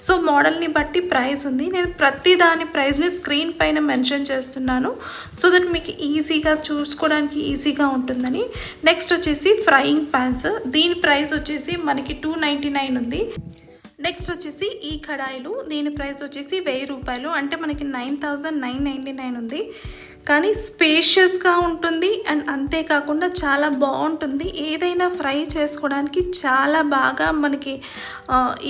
సో మోడల్ని బట్టి ప్రైస్ ఉంది. నేను ప్రతి దాని ప్రైస్ని స్క్రీన్ పైన మెన్షన్ చేస్తున్నాను సో దట్ మీకు ఈజీగా చూసుకోవడానికి ఈజీగా ఉంటుందని. నెక్స్ట్ వచ్చేసి ఫ్రైయింగ్ ప్యాన్స్. దీని ప్రైస్ వచ్చేసి మనకి 299 ఉంది. నెక్స్ట్ వచ్చేసి ఈ కడాయిలు. దీని ప్రైస్ వచ్చేసి 1000 రూపాయలు, అంటే మనకి 9999 ఉంది. కానీ స్పేషియస్గా ఉంటుంది అండ్ అంతేకాకుండా చాలా బాగుంటుంది. ఏదైనా ఫ్రై చేసుకోవడానికి చాలా బాగా మనకి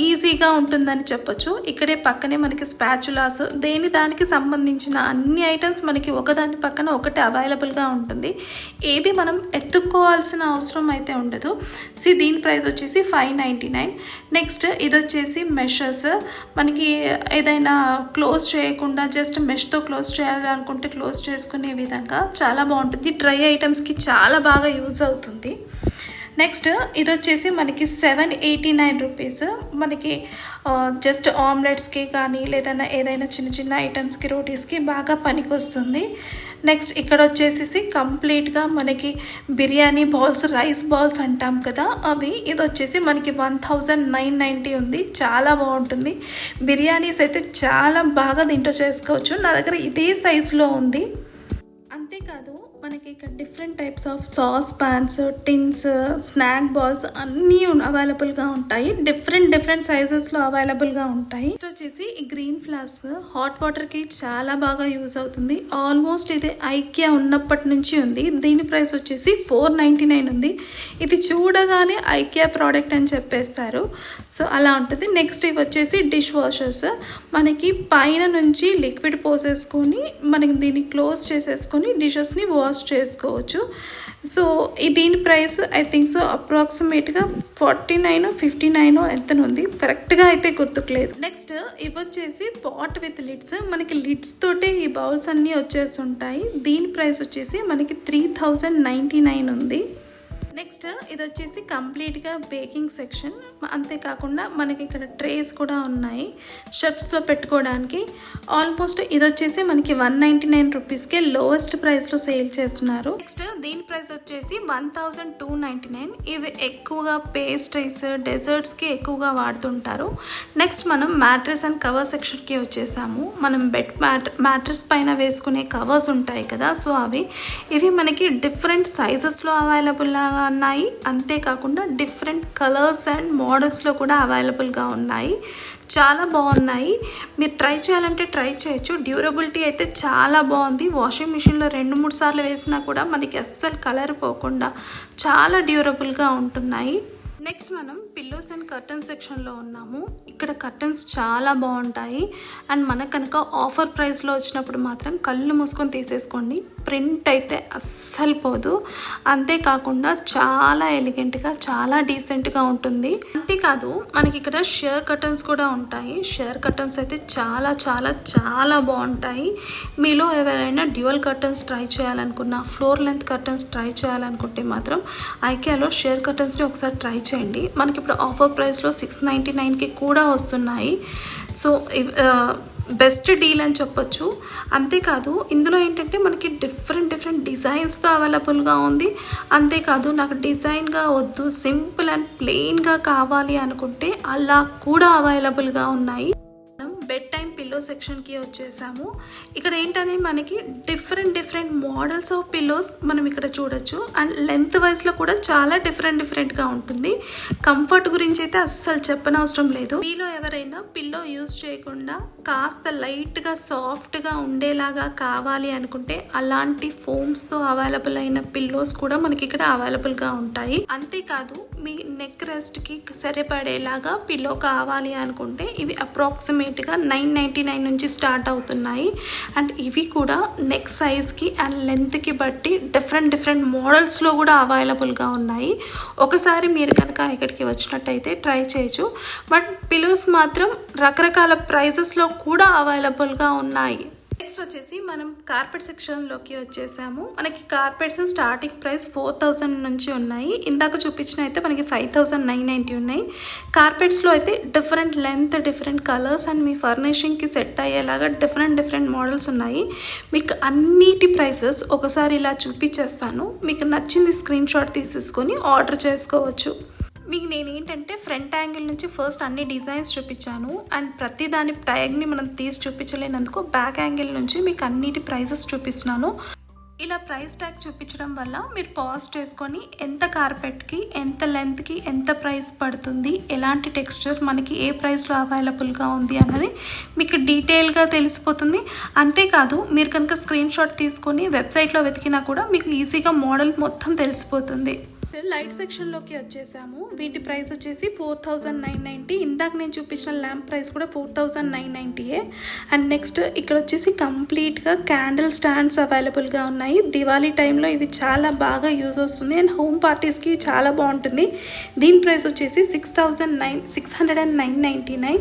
ఈజీగా ఉంటుందని చెప్పొచ్చు. ఇక్కడే పక్కనే మనకి స్పాచులాస్, దానికి సంబంధించిన అన్ని ఐటమ్స్ మనకి ఒకదాని పక్కన ఒకటి అవైలబుల్గా ఉంటుంది. ఏది మనం ఎత్తుక్కోవాల్సిన అవసరం అయితే ఉండదు. దీని ప్రైస్ వచ్చేసి 599. నెక్స్ట్ ఇది వచ్చేసి మెషర్స్. మనకి ఏదైనా క్లోజ్ చేయకుండా జస్ట్ మెష్తో క్లోజ్ చేయాలనుకుంటే క్లోజ్ చేసుకునే విధంగా చాలా బాగుంటుంది. డ్రై ఐటమ్స్కి చాలా బాగా యూజ్ అవుతుంది. నెక్స్ట్ ఇది వచ్చేసి మనకి 789 రూపీస్. మనకి జస్ట్ ఆమ్లెట్స్కి కానీ లేదన్నా ఏదైనా చిన్న చిన్న ఐటమ్స్కి, రోటీస్కి బాగా పనికొస్తుంది. నెక్స్ట్ ఇక్కడ వచ్చేసి కంప్లీట్గా మనకి బిర్యానీ బాల్స్, రైస్ బాల్స్ అంటాం కదా అవి. ఇది వచ్చేసి మనకి 1990 ఉంది. చాలా బాగుంటుంది. బిర్యానీస్ అయితే చాలా బాగా దీంట్లో చేసుకోవచ్చు. నా దగ్గర ఇదే సైజులో ఉంది. అంతేకాదు మనకి ఇక్కడ different types of sauce pans, tins, snack balls అన్నీ అవైలబుల్గా ఉంటాయి. డిఫరెంట్ సైజెస్లో అవైలబుల్గా ఉంటాయి. నెక్స్ట్ వచ్చేసి ఈ గ్రీన్ ఫ్లాస్క్ హాట్ వాటర్కి చాలా బాగా యూజ్ అవుతుంది. ఆల్మోస్ట్ ఇది ఐకియా ఉన్నప్పటి నుంచి ఉంది. దీని ప్రైస్ వచ్చేసి 499 ఉంది. ఇది చూడగానే ఐకియా ప్రోడక్ట్ అని చెప్పేస్తారు. సో అలా ఉంటుంది. నెక్స్ట్ ఇవి వచ్చేసి డిష్ వాషర్స్. మనకి పైన నుంచి లిక్విడ్ పోసేసుకొని మనకి దీన్ని క్లోజ్ చేసేసుకొని డిషెస్ని వాష్ చేసుకోవచ్చు. సో దీని ప్రైస్ ఐ థింక్ సో అప్రాక్సిమేట్గా 49 59 ఎంతను ఉంది, కరెక్ట్గా అయితే గుర్తుకులేదు. నెక్స్ట్ ఇవి వచ్చేసి పాట్ విత్ లిడ్స్. మనకి లిడ్స్ తోటే ఈ బౌల్స్ అన్నీ వచ్చేస్తుంటాయి. దీని ప్రైస్ వచ్చేసి మనకి 3099 ఉంది. నెక్స్ట్ ఇది వచ్చేసి కంప్లీట్గా బేకింగ్ సెక్షన్. అంతేకాకుండా మనకి ఇక్కడ ట్రేస్ కూడా ఉన్నాయి షెఫ్స్లో పెట్టుకోవడానికి. ఆల్మోస్ట్ ఇది వచ్చేసి మనకి 199 రూపీస్కే లోయెస్ట్ ప్రైస్లో సేల్ చేస్తున్నారు. నెక్స్ట్ దీని ప్రైస్ వచ్చేసి 1299. ఇవి ఎక్కువగా పేస్ట్రీస్, డెజర్ట్స్కి ఎక్కువగా వాడుతుంటారు. నెక్స్ట్ మనం మ్యాట్రెస్ అండ్ కవర్ సెక్షన్కి వచ్చేసాము. మనం బెడ్ మ్యాట్రెస్ పైన వేసుకునే కవర్స్ ఉంటాయి కదా, సో ఇవి మనకి డిఫరెంట్ సైజెస్లో అవైలబుల్గా ఉన్నాయి. అంతేకాకుండా డిఫరెంట్ కలర్స్ అండ్ మోడల్స్లో కూడా అవైలబుల్గా ఉన్నాయి. చాలా బాగున్నాయి. మీరు ట్రై చేయాలంటే ట్రై చేయొచ్చు. డ్యూరబిలిటీ అయితే చాలా బాగుంది. వాషింగ్ మిషన్లో 2-3 సార్లు వేసినా కూడా మనకి అస్సలు కలర్ పోకుండా చాలా డ్యూరబుల్గా ఉంటున్నాయి. నెక్స్ట్ మనం పిల్లోస్ అండ్ కర్టన్ సెక్షన్లో ఉన్నాము. ఇక్కడ కర్టన్స్ చాలా బాగుంటాయి అండ్ మనకు కనుక ఆఫర్ ప్రైస్లో వచ్చినప్పుడు మాత్రం కళ్ళు మూసుకొని తీసేసుకోండి. ప్రింట్ అయితే అస్సలు పోదు, అంతేకాకుండా చాలా ఎలిగెంట్గా చాలా డీసెంట్గా ఉంటుంది. అంతేకాదు మనకి ఇక్కడ షేర్ కర్టన్స్ కూడా ఉంటాయి. షేర్ కర్టన్స్ అయితే చాలా చాలా చాలా బాగుంటాయి. మీలో ఎవరైనా డ్యూయల్ కర్టన్స్ ట్రై చేయాలనుకున్నా, ఫ్లోర్ లెంత్ కర్టన్స్ ట్రై చేయాలనుకుంటే మాత్రం ఐకియాలో షేర్ కర్టన్స్ని ఒకసారి ట్రై చేయండి. మనకి ఇప్పుడు ఆఫర్ ప్రైస్లో 699కి కూడా వస్తున్నాయి. సో బెస్ట్ డీల్ అని చెప్పొచ్చు. అంతేకాదు ఇందులో ఏంటంటే మనకి డిఫరెంట్ డిజైన్స్తో అవైలబుల్గా ఉంది. అంతేకాదు నాకు డిజైన్గా వద్దు, సింపుల్ అండ్ ప్లెయిన్గా కావాలి అనుకుంటే అలా కూడా అవైలబుల్గా ఉన్నాయి. బెడ్ టైం పిల్లో సెక్షన్కి వచ్చేసాము. ఇక్కడ ఏంటనే మనకి డిఫరెంట్ మోడల్స్ ఆఫ్ పిల్లోస్ మనం ఇక్కడ చూడొచ్చు. అండ్ లెంత్ వైజ్లో కూడా చాలా డిఫరెంట్గా ఉంటుంది. కంఫర్ట్ గురించి అయితే అస్సలు చెప్పనవసరం లేదు. మీలో ఎవరైనా పిల్లో యూజ్ చేయకుండా కాస్త లైట్గా సాఫ్ట్గా ఉండేలాగా కావాలి అనుకుంటే అలాంటి ఫోమ్స్తో అవైలబుల్ అయిన పిల్లోస్ కూడా మనకి ఇక్కడ అవైలబుల్గా ఉంటాయి. అంతేకాదు మీ నెక్ రెస్ట్కి సరిపడేలాగా పిల్లో కావాలి అనుకుంటే ఇవి అప్రాక్సిమేట్గా 999 నుంచి స్టార్ట్ అవుతున్నాయి. అండ్ ఇవి కూడా నెక్ సైజ్కి అండ్ లెంత్కి బట్టి డిఫరెంట్ మోడల్స్లో కూడా అవైలబుల్గా ఉన్నాయి. ఒకసారి మీరు కనుక ఇక్కడికి వచ్చినట్టయితే ట్రై చేయొచ్చు. బట్ పిల్లోస్ మాత్రం రకరకాల ప్రైజెస్లో కూడా అవైలబుల్గా ఉన్నాయి. నెక్స్ట్ వచ్చేసి మనం కార్పెట్ సెక్షన్లోకి వచ్చేసాము. మనకి కార్పెట్స్ స్టార్టింగ్ ప్రైస్ 4000 నుంచి ఉన్నాయి. ఇందాక చూపించిన అయితే మనకి 5990 ఉన్నాయి. కార్పెట్స్లో అయితే different length, different colours and మీ ఫర్నిషింగ్కి సెట్ అయ్యేలాగా డిఫరెంట్ మోడల్స్ ఉన్నాయి. మీకు అన్నిటి ప్రైసెస్ ఒకసారి ఇలా చూపించేస్తాను. మీకు నచ్చింది స్క్రీన్ షాట్ తీసేసుకొని ఆర్డర్ చేసుకోవచ్చు. మీకు నేను ఏంటంటే ఫ్రంట్ యాంగిల్ నుంచి ఫస్ట్ అన్ని డిజైన్స్ చూపించాను అండ్ ప్రతి దాని ట్యాగ్ని మనం తీసి చూపించలేనందుకు బ్యాక్ యాంగిల్ నుంచి మీకు అన్నిటి ప్రైజెస్ చూపిస్తున్నాను. ఇలా ప్రైస్ ట్యాగ్ చూపించడం వల్ల మీరు పాజ్ చేసుకొని ఎంత కార్పెట్కి, ఎంత లెంత్కి ఎంత ప్రైస్ పడుతుంది, ఎలాంటి టెక్స్చర్ మనకి ఏ ప్రైస్లో అవైలబుల్గా ఉంది అన్నది మీకు డీటెయిల్గా తెలిసిపోతుంది. అంతేకాదు మీరు కనుక స్క్రీన్ షాట్ తీసుకొని వెబ్సైట్లో వెతికినా కూడా మీకు ఈజీగా మోడల్ మొత్తం తెలిసిపోతుంది. లైట్ సెక్షన్లోకి వచ్చేసాము. వీటి ప్రైస్ వచ్చేసి 4990. ఇందాక నేను చూపించిన ల్యాంప్ ప్రైస్ కూడా 4990. అండ్ నెక్స్ట్ ఇక్కడ వచ్చేసి కంప్లీట్గా క్యాండిల్ స్టాండ్స్ అవైలబుల్గా ఉన్నాయి. దివాళీ టైంలో ఇవి చాలా బాగా యూజ్ వస్తుంది అండ్ హోమ్ పార్టీస్కి చాలా బాగుంటుంది. దీని ప్రైస్ వచ్చేసి 609.99.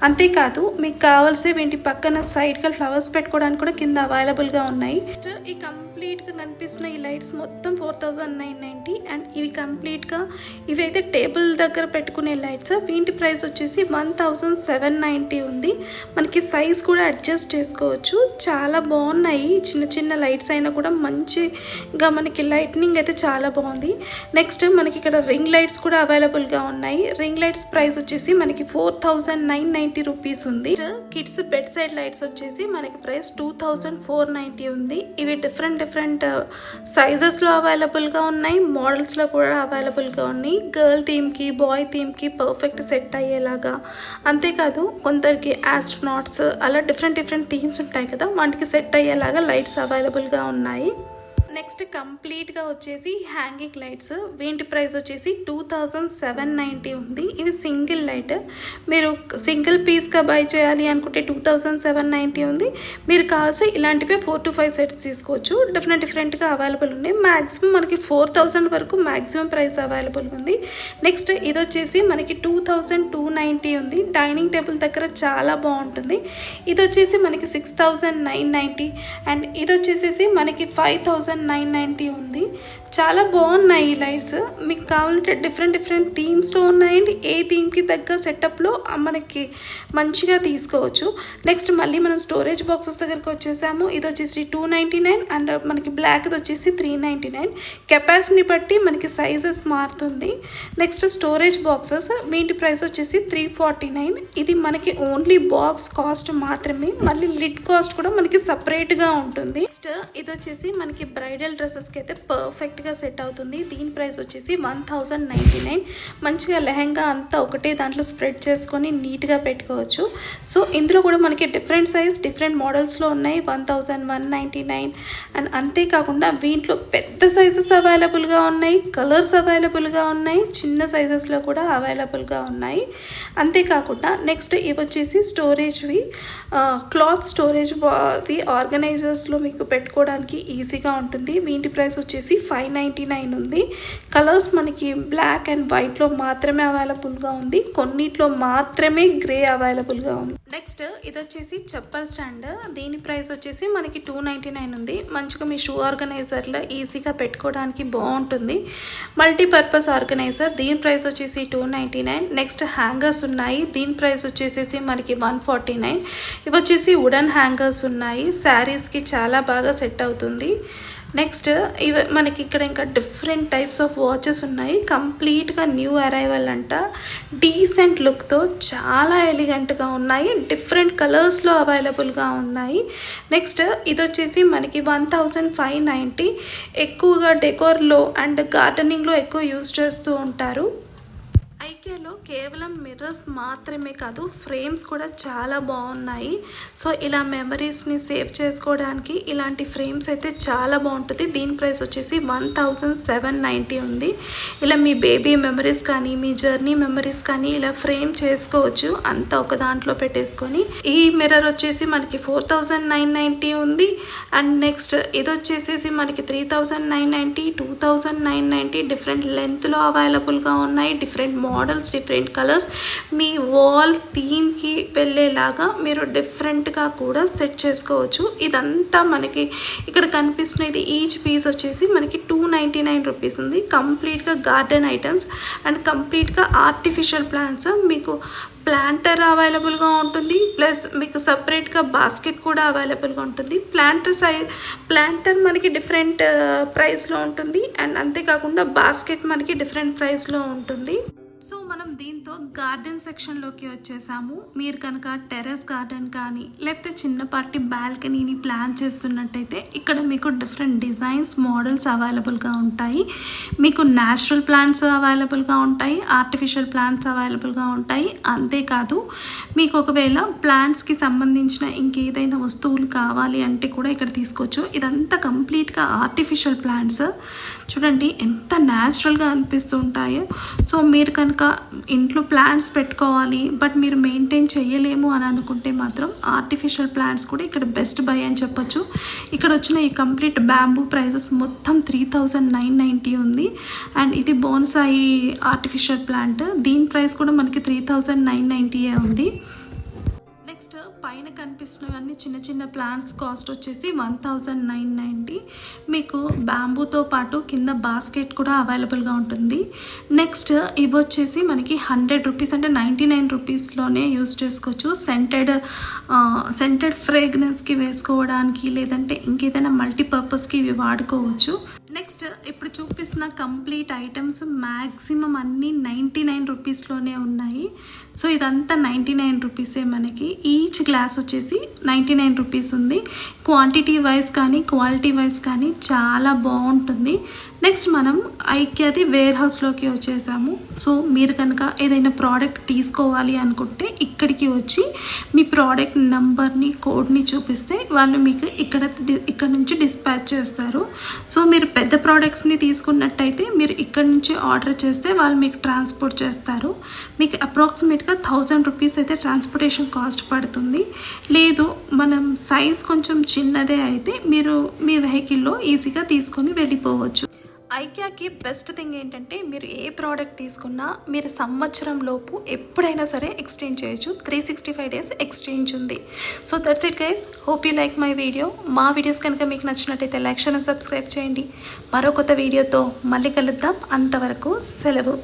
అంతేకాదు మీకు కావాల్సి వీటి పక్కన సైడ్గా ఫ్లవర్స్ పెట్టుకోవడానికి కూడా కింద అవైలబుల్గా ఉన్నాయి. నెక్స్ట్ ఈ కంప్లీట్గా కనిపిస్తున్న ఈ లైట్స్ మొత్తం 4990. అండ్ ఇవి కంప్లీట్గా ఇవైతే టేబుల్ దగ్గర పెట్టుకునే లైట్స్. వీటి ప్రైస్ వచ్చేసి 1790 ఉంది. మనకి సైజ్ కూడా అడ్జస్ట్ చేసుకోవచ్చు. చాలా బాగున్నాయి. చిన్న లైట్స్ అయినా కూడా మంచిగా మనకి లైట్నింగ్ అయితే చాలా బాగుంది. నెక్స్ట్ మనకి ఇక్కడ రింగ్ లైట్స్ కూడా అవైలబుల్గా ఉన్నాయి. రింగ్ లైట్స్ ప్రైస్ వచ్చేసి మనకి 4990 రూపీస్ ఉంది. కిడ్స్ బెడ్ సైడ్ లైట్స్ వచ్చేసి మనకి ప్రైస్ 2490 ఉంది. ఇవి డిఫరెంట్ సైజెస్లో అవైలబుల్గా ఉన్నాయి. మోడల్స్లో కూడా అవైలబుల్గా ఉన్నాయి. గర్ల్ థీమ్కి, బాయ్ థీమ్కి పర్ఫెక్ట్ సెట్ అయ్యేలాగా. అంతేకాదు కొందరికి ఆస్ట్రోనాట్స్ అలా డిఫరెంట్ థీమ్స్ ఉంటాయి కదా, వాటికి సెట్ అయ్యేలాగా లైట్స్ అవైలబుల్గా ఉన్నాయి. నెక్స్ట్ కంప్లీట్గా వచ్చేసి హ్యాంగింగ్ లైట్స్. వీటి ప్రైస్ వచ్చేసి 2790 ఉంది. ఇవి సింగిల్ లైట్. మీరు సింగిల్ పీస్గా బై చేయాలి అనుకుంటే 2790 ఉంది. మీరు కావాల్సి ఇలాంటివి 4 to 5 సెట్స్ తీసుకోవచ్చు. డిఫరెంట్గా అవైలబుల్ ఉన్నాయి. మ్యాక్సిమం మనకి 4000 వరకు మ్యాక్సిమం ప్రైస్ అవైలబుల్ ఉంది. నెక్స్ట్ ఇది వచ్చేసి మనకి 2290 ఉంది. డైనింగ్ టేబుల్ దగ్గర చాలా బాగుంటుంది. ఇది వచ్చేసి మనకి 6990 అండ్ ఇది వచ్చేసి మనకి 5990 ఉంది. చాలా బాగున్నాయి ఈ లైట్స్. మీకు కావాలంటే డిఫరెంట్ థీమ్స్లో ఉన్నాయండి. ఏ థీమ్కి తగ్గ సెటప్లో మనకి మంచిగా తీసుకోవచ్చు. నెక్స్ట్ మళ్ళీ మనం స్టోరేజ్ బాక్సెస్ దగ్గరకు వచ్చేసాము. ఇది వచ్చేసి 299 అండ్ మనకి బ్లాక్ది వచ్చేసి 399. కెపాసిటీని బట్టి మనకి సైజెస్ మారుతుంది. నెక్స్ట్ స్టోరేజ్ బాక్సెస్, వీటి ప్రైస్ వచ్చేసి 349. ఇది మనకి ఓన్లీ బాక్స్ కాస్ట్ మాత్రమే. మళ్ళీ లిడ్ కాస్ట్ కూడా మనకి సపరేట్గా ఉంటుంది. నెక్స్ట్ ఇది వచ్చేసి మనకి బ్రైట్ బ్రైడల్ డ్రెస్సెస్కి అయితే పర్ఫెక్ట్గా సెట్ అవుతుంది. దీని ప్రైస్ వచ్చేసి 1099. మంచిగా లెహెంగా అంతా ఒకటే దాంట్లో స్ప్రెడ్ చేసుకొని నీట్గా పెట్టుకోవచ్చు. సో ఇందులో కూడా మనకి డిఫరెంట్ సైజ్ డిఫరెంట్ మోడల్స్లో ఉన్నాయి. 1199. అండ్ అంతేకాకుండా వీటిలో పెద్ద సైజెస్ అవైలబుల్గా ఉన్నాయి, కలర్స్ అవైలబుల్గా ఉన్నాయి, చిన్న సైజెస్లో కూడా అవైలబుల్గా ఉన్నాయి. అంతేకాకుండా నెక్స్ట్ ఇవి వచ్చేసి స్టోరేజ్వి, క్లాత్ స్టోరేజ్ ఆర్గనైజర్స్లో మీకు పెట్టుకోవడానికి ఈజీగా ఉంటుంది. వీటి ప్రైస్ వచ్చేసి 599 ఉంది. కలర్స్ మనకి బ్లాక్ అండ్ వైట్లో మాత్రమే అవైలబుల్గా ఉంది, కొన్నిట్లో మాత్రమే గ్రే అవైలబుల్గా ఉంది. నెక్స్ట్ ఇది వచ్చేసి చెప్పల్ స్టాండ్. దీని ప్రైస్ వచ్చేసి మనకి 299 ఉంది. మంచిగా మీ షూ ఆర్గనైజర్లో ఈజీగా పెట్టుకోవడానికి బాగుంటుంది. Multipurpose organiser. దీని ప్రైస్ వచ్చేసి 299. నెక్స్ట్ హ్యాంగర్స్ ఉన్నాయి. దీని ప్రైస్ వచ్చేసి మనకి 149. ఇవి వచ్చేసి వుడెన్ హ్యాంగర్స్ ఉన్నాయి. శారీస్కి చాలా బాగా సెట్ అవుతుంది. నెక్స్ట్ ఇవి మనకి ఇక్కడ ఇంకా డిఫరెంట్ టైప్స్ ఆఫ్ వాచెస్ ఉన్నాయి. కంప్లీట్గా న్యూ అరైవల్ అంట. డీసెంట్ లుక్తో చాలా ఎలిగెంట్గా ఉన్నాయి. డిఫరెంట్ కలర్స్లో అవైలబుల్గా ఉన్నాయి. నెక్స్ట్ ఇది వచ్చేసి మనకి 1590. ఎక్కువగా డెకోర్లో అండ్ గార్డెనింగ్లో ఎక్కువ యూజ్ చేస్తూ ఉంటారు. ఐకియాలో కేవలం మిర్రర్స్ మాత్రమే కాదు, ఫ్రేమ్స్ కూడా చాలా బాగున్నాయి. సో ఇలా మెమరీస్ని సేవ్ చేసుకోవడానికి ఇలాంటి ఫ్రేమ్స్ అయితే చాలా బాగుంటుంది. దీని ప్రైస్ వచ్చేసి 1790 ఉంది. ఇలా మీ బేబీ మెమరీస్ కానీ మీ జర్నీ మెమరీస్ కానీ ఇలా ఫ్రేమ్ చేసుకోవచ్చు, అంతా ఒక దాంట్లో పెట్టేసుకొని. ఈ మిర్రర్ వచ్చేసి మనకి 4990 ఉంది. అండ్ నెక్స్ట్ ఇది వచ్చేసి మనకి 3990, 2990. డిఫరెంట్ లెంత్లో అవైలబుల్గా ఉన్నాయి. Different models, different colours. మీ వాల్ థీమ్కి వెళ్ళేలాగా మీరు డిఫరెంట్గా కూడా సెట్ చేసుకోవచ్చు. ఇదంతా మనకి ఇక్కడ కనిపిస్తున్నది. ఈచ్ పీస్ వచ్చేసి మనకి 299 రూపీస్ ఉంది. కంప్లీట్గా గార్డెన్ ఐటమ్స్ అండ్ కంప్లీట్గా ఆర్టిఫిషియల్ ప్లాంట్స్. మీకు ప్లాంటర్ అవైలబుల్గా ఉంటుంది, ప్లస్ మీకు సపరేట్గా బాస్కెట్ కూడా అవైలబుల్గా ఉంటుంది. ప్లాంటర్ మనకి డిఫరెంట్ ప్రైస్లో ఉంటుంది అండ్ అంతేకాకుండా బాస్కెట్ మనకి డిఫరెంట్ ప్రైస్లో ఉంటుంది. సో మనం దీంతో గార్డెన్ సెక్షన్లోకి వచ్చేసాము. మీరు కనుక టెర్రస్ గార్డెన్ కానీ లేకపోతే చిన్నపాటి బాల్కనీని ప్లాన్ చేస్తున్నట్టయితే ఇక్కడ మీకు డిఫరెంట్ డిజైన్స్, మోడల్స్ అవైలబుల్గా ఉంటాయి. మీకు న్యాచురల్ ప్లాంట్స్ అవైలబుల్గా ఉంటాయి, ఆర్టిఫిషియల్ ప్లాంట్స్ అవైలబుల్గా ఉంటాయి. అంతేకాదు మీకు ఒకవేళ ప్లాంట్స్కి సంబంధించిన ఇంకేదైనా వస్తువులు కావాలి అంటే కూడా ఇక్కడ తీసుకోవచ్చు. ఇదంతా కంప్లీట్గా ఆర్టిఫిషియల్ ప్లాంట్స్. చూడండి ఎంత న్యాచురల్గా అనిపిస్తూ ఉంటాయో. సో మీరు కనుక ఇంట్లో ప్లాంట్స్ పెట్టుకోవాలి బట్ మీరు మెయింటైన్ చేయలేము అని అనుకుంటే మాత్రం ఆర్టిఫిషియల్ ప్లాంట్స్ కూడా ఇక్కడ బెస్ట్ బై అని చెప్పొచ్చు. ఇక్కడ వచ్చిన ఈ కంప్లీట్ బ్యాంబూ ప్రైజెస్ మొత్తం 3990 ఉంది. అండ్ ఇది బోన్సాయి ఆర్టిఫిషియల్ ప్లాంట్. దీని ప్రైస్ కూడా మనకి 3990 ఉంది. నెక్స్ట్ పైన కనిపిస్తున్నవన్నీ చిన్న చిన్న ప్లాంట్స్ కాస్ట్ వచ్చేసి 1990. మీకు బ్యాంబూతో పాటు కింద బాస్కెట్ కూడా అవైలబుల్గా ఉంటుంది. నెక్స్ట్ ఇవి వచ్చేసి మనకి 100 రూపీస్ అంటే 99 రూపీస్లోనే యూజ్ చేసుకోవచ్చు. సెంటెడ్ ఫ్రేగ్రెన్స్కి వేసుకోవడానికి లేదంటే ఇంకేదైనా మల్టీపర్పస్కి ఇవి వాడుకోవచ్చు. నెక్స్ట్ ఇప్పుడు చూపిస్తున్న కంప్లీట్ ఐటమ్స్ మ్యాక్సిమం అన్నీ 99 రూపీస్లోనే ఉన్నాయి. సో ఇదంతా 99 రూపీసే. మనకి ఈచ్ గ్లాస్ వచ్చేసి 99 రూపీస్ ఉంది. క్వాంటిటీ వైజ్ కానీ క్వాలిటీ వైజ్ కానీ చాలా బాగుంటుంది. నెక్స్ట్ మనం ఐకియాది వేర్ హౌస్లోకి వచ్చేసాము. సో మీరు కనుక ఏదైనా ప్రోడక్ట్ తీసుకోవాలి అనుకుంటే ఇక్కడికి వచ్చి మీ ప్రోడక్ట్ నంబర్ని, కోడ్ని చూపిస్తే వాళ్ళు మీకు ఇక్కడ నుంచి డిస్పాచ్ చేస్తారు. సో మీరు పెద్ద ప్రోడక్ట్స్ని తీసుకున్నట్టయితే మీరు ఇక్కడ నుంచి ఆర్డర్ చేస్తే వాళ్ళు మీకు ట్రాన్స్పోర్ట్ చేస్తారు. మీకు అప్రాక్సిమేట్గా 1000 రూపీస్ అయితే ట్రాన్స్పోర్టేషన్ కాస్ట్ పడుతుంది. లేదు మనం సైజ్ కొంచెం చిన్నదే అయితే మీరు మీ వెహికల్లో ఈజీగా తీసుకొని వెళ్ళిపోవచ్చు. ఐకియాకి బెస్ట్ థింగ్ ఏంటంటే మీరు ఏ ప్రోడక్ట్ తీసుకున్నా మీరు సంవత్సరం లోపు ఎప్పుడైనా సరే ఎక్స్చేంజ్ చేయొచ్చు. 365 డేస్ ఎక్స్చేంజ్ ఉంది. So that's it guys. Hope you like my video. మా వీడియోస్ కనుక మీకు నచ్చినట్టయితే లైక్, షేర్ అండ్ సబ్స్క్రైబ్ చేయండి. మరో కొత్త వీడియోతో మళ్ళీ కలుద్దాం. అంతవరకు సెలవు.